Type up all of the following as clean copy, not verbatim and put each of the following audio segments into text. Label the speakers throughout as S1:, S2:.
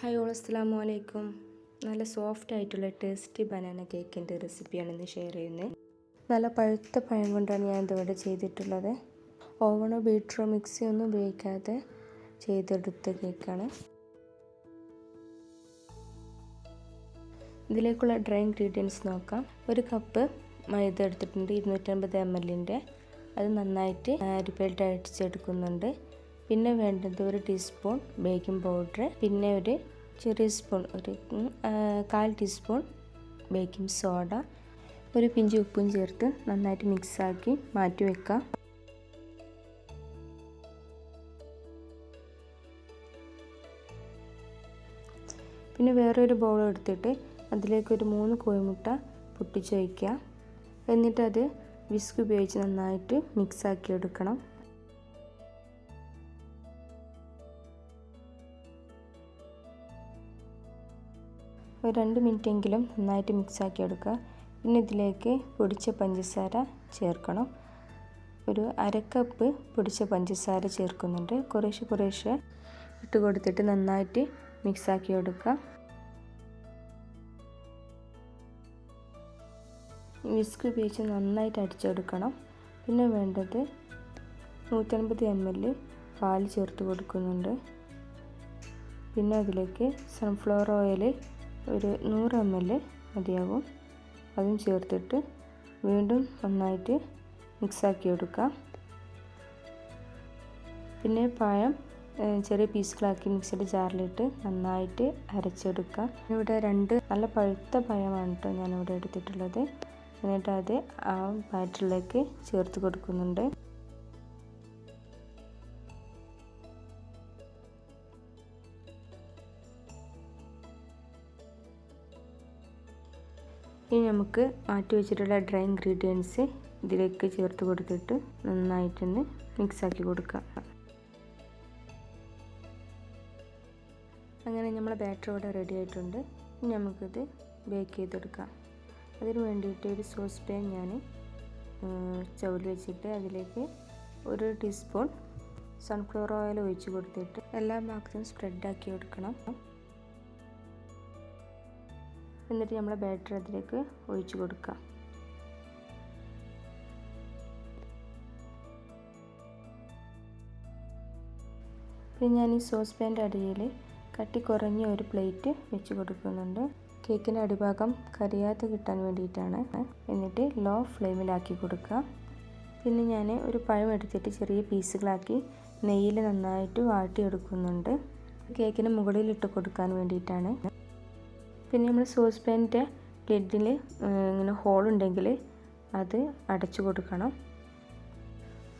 S1: Hi all, അസ്സലാമു അലൈക്കും. നല്ല സോഫ്റ്റ് ആയിട്ടുള്ള ടേസ്റ്റി ബനാന കേക്കിൻ്റെ റെസിപ്പിയാണ് ഇന്ന് ഷെയർ ചെയ്യുന്നത്. നല്ല പഴുത്ത പഴം കൊണ്ടാണ് ഞാൻ ഇതിവിടെ ചെയ്തിട്ടുള്ളത്. ഓവണോ ബീറ്ററോ മിക്സിയോ ഒന്നും ഉപയോഗിക്കാതെ ചെയ്തെടുത്ത കേക്കാണ്. ഇതിലേക്കുള്ള ഡ്രൈ ഇൻഗ്രീഡിയൻസ് നോക്കാം. ഒരു കപ്പ് മൈദ എടുത്തിട്ടുണ്ട്, 250 ml. അത് നന്നായിട്ട് അരിപ്പയിലിട്ട് അടിച്ചെടുക്കുന്നുണ്ട്. പിന്നെ വേണ്ടത് 1 ടീസ്പൂൺ ബേക്കിംഗ് പൗഡർ, പിന്നെ ഒരു ചെറിയ സ്പൂൺ, ഒരു 1/4 ടീസ്പൂൺ ബേക്കിംഗ് സോഡ, ഒരു പിഞ്ച് ഉപ്പും ചേർത്ത് നന്നായിട്ട് മിക്സാക്കി മാറ്റി വെക്കാം. പിന്നെ വേറൊരു ബൗൾ എടുത്തിട്ട് അതിലേക്കൊരു 3 കോഴിമുട്ട പൊട്ടിച്ച് വയ്ക്കുക. എന്നിട്ടത് വിസ്ക് ഉപയോഗിച്ച് നന്നായിട്ട് മിക്സാക്കി എടുക്കണം. ഒരു 2 മിനിറ്റെങ്കിലും നന്നായിട്ട് മിക്സാക്കി എടുക്കുക. പിന്നെ ഇതിലേക്ക് പൊടിച്ച പഞ്ചസാര ചേർക്കണം. ഒരു 1/2 കപ്പ് പൊടിച്ച പഞ്ചസാര ചേർക്കുന്നുണ്ട്. കുറേശ്ശെ ഇട്ട് കൊടുത്തിട്ട് നന്നായിട്ട് മിക്സാക്കി എടുക്കുക. വിസ്ക് ഉപയോഗിച്ച് നന്നായിട്ട് അടിച്ചെടുക്കണം. പിന്നെ വേണ്ടത് 150 ml പാൽ ചേർത്ത് കൊടുക്കുന്നുണ്ട്. പിന്നെ അതിലേക്ക് സൺഫ്ലവർ ഓയിൽ ഒരു 100 ml മതിയാകും. അതും ചേർത്തിട്ട് വീണ്ടും നന്നായിട്ട് മിക്സാക്കി എടുക്കുക. പിന്നെ പഴം ചെറിയ പീസുകളാക്കി മിക്സിയുടെ ജാറിലിട്ട് നന്നായിട്ട് അരച്ചെടുക്കുക. ഇവിടെ 2 നല്ല പഴുത്ത പഴമാണ് കേട്ടോ ഞാനിവിടെ എടുത്തിട്ടുള്ളത്. എന്നിട്ട് അത് ആ ബാറ്ററിലേക്ക് ചേർത്ത് കൊടുക്കുന്നുണ്ട്. ഇനി നമുക്ക് മാറ്റി വെച്ചിട്ടുള്ള ഡ്രൈ ഇൻഗ്രീഡിയൻസ് ഇതിലേക്ക് ചേർത്ത് കൊടുത്തിട്ട് നന്നായിട്ടൊന്ന് മിക്സാക്കി കൊടുക്കുക. അങ്ങനെ നമ്മളെ ബാറ്റർ ഇവിടെ റെഡി ആയിട്ടുണ്ട്. ഇനി നമുക്കിത് ബേക്ക് ചെയ്തെടുക്കാം. അതിന് വേണ്ടിയിട്ട് ഒരു സോസ് പാൻ ഞാൻ സ്റ്റൗവിൽ വെച്ചിട്ട് അതിലേക്ക് 1 ടീസ്പൂൺ സൺഫ്ലവർ ഓയിൽ ഒഴിച്ച് കൊടുത്തിട്ട് എല്ലാ ഭാഗത്തും സ്പ്രെഡാക്കി എടുക്കണം. എന്നിട്ട് നമ്മൾ ബാറ്റർ അതിലേക്ക് ഒഴിച്ച് കൊടുക്കാം. പിന്നെ ഞാൻ ഈ സോസ് പാൻ്റെ അടിയിൽ കട്ടി കുറഞ്ഞ ഒരു പ്ലേറ്റ് വെച്ച് കൊടുക്കുന്നുണ്ട്. കേക്കിൻ്റെ അടിഭാഗം കരിയാതെ കിട്ടാൻ വേണ്ടിയിട്ടാണ്. എന്നിട്ട് ലോ ഫ്ലെയിമിലാക്കി കൊടുക്കുക. പിന്നെ ഞാൻ ഒരു പഴം എടുത്തിട്ട് ചെറിയ പീസുകളാക്കി നെയ്യിൽ നന്നായിട്ട് വാട്ടിയെടുക്കുന്നുണ്ട്. കേക്കിന് മുകളിലിട്ട് കൊടുക്കാൻ വേണ്ടിയിട്ടാണ്. പിന്നെ നമ്മൾ സോസ് പാനിൻ്റെ ലിഡിൽ ഇങ്ങനെ ഹോളുണ്ടെങ്കിൽ അത് അടച്ചു കൊടുക്കണം.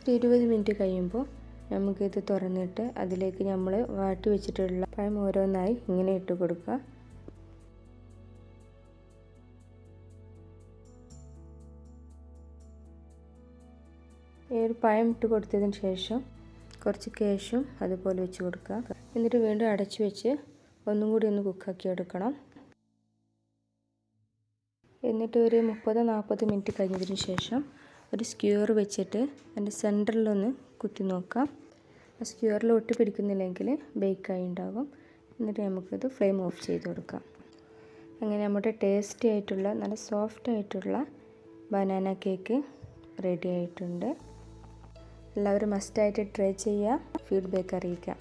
S1: ഒരു 20 മിനിറ്റ് കഴിയുമ്പോൾ നമുക്കിത് തുറന്നിട്ട് അതിലേക്ക് നമ്മൾ വാട്ടി വെച്ചിട്ടുള്ള പഴം ഓരോന്നായി ഇങ്ങനെ ഇട്ട് കൊടുക്കുക. ഈ ഒരു പഴം ഇട്ട് കൊടുത്തതിന് ശേഷം കുറച്ച് കാഷ്യും അതുപോലെ വെച്ച് കൊടുക്കുക. എന്നിട്ട് വീണ്ടും അടച്ചു വെച്ച് ഒന്നും കൂടി ഒന്ന് കുക്കാക്കി എടുക്കണം. എന്നിട്ട് ഒരു 30-40 മിനിറ്റ് കഴിഞ്ഞതിന് ശേഷം ഒരു സ്ക്യൂർ വെച്ചിട്ട് അതിൻ്റെ സെൻറ്ററിലൊന്ന് കുത്തി നോക്കാം. ആ സ്ക്യൂറിൽ ഒട്ടി പിടിക്കുന്നില്ലെങ്കിൽ ബേക്കായി ഉണ്ടാകും. എന്നിട്ട് നമുക്കിത് ഫ്ലെയിം ഓഫ് ചെയ്ത് കൊടുക്കാം. അങ്ങനെ നമ്മുടെ ടേസ്റ്റി ആയിട്ടുള്ള നല്ല സോഫ്റ്റ് ആയിട്ടുള്ള ബനാന കേക്ക് റെഡി ആയിട്ടുണ്ട്. എല്ലാവരും മസ്റ്റായിട്ട് ട്രൈ ചെയ്യുക. ഫീഡ്ബാക്ക് അറിയിക്കാം.